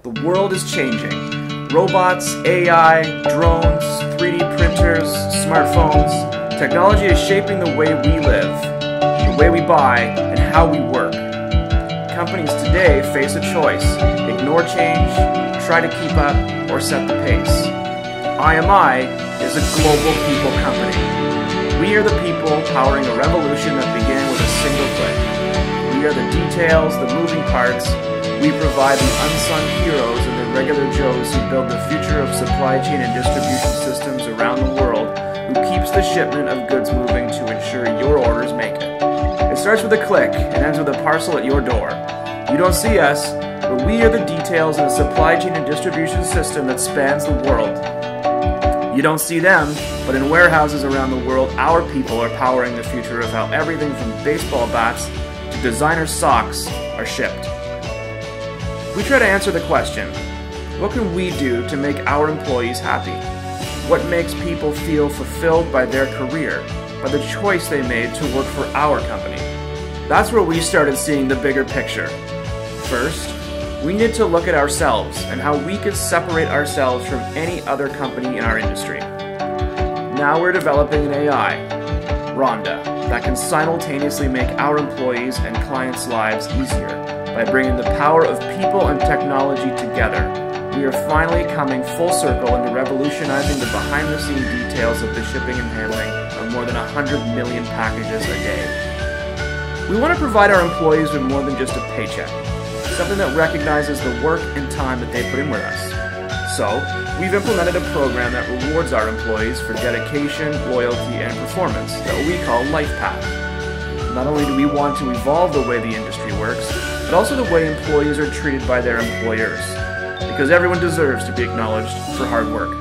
The world is changing. Robots, AI, drones, 3D printers, smartphones. Technology is shaping the way we live, the way we buy, and how we work. Companies today face a choice: ignore change, try to keep up, or set the pace. IMI is a global people company. We are the people powering a revolution that began with a single click. We are the details, the moving parts. We provide the unsung heroes and the regular Joes who build the future of supply chain and distribution systems around the world, who keeps the shipment of goods moving to ensure your orders make it. It starts with a click and ends with a parcel at your door. You don't see us, but we are the details in a supply chain and distribution system that spans the world. You don't see them, but in warehouses around the world, our people are powering the future of how everything from baseball bats to designer socks are shipped. We try to answer the question, what can we do to make our employees happy? What makes people feel fulfilled by their career, by the choice they made to work for our company? That's where we started seeing the bigger picture. First, we need to look at ourselves and how we could separate ourselves from any other company in our industry. Now we're developing an AI, Rhonda, that can simultaneously make our employees' and clients' lives easier. By bringing the power of people and technology together, we are finally coming full circle into revolutionizing the behind-the-scenes details of the shipping and handling of more than 100 million packages a day. We want to provide our employees with more than just a paycheck, something that recognizes the work and time that they put in with us. So, we've implemented a program that rewards our employees for dedication, loyalty, and performance that we call LifePath. Not only do we want to evolve the way the industry works, but also the way employees are treated by their employers, because everyone deserves to be acknowledged for hard work.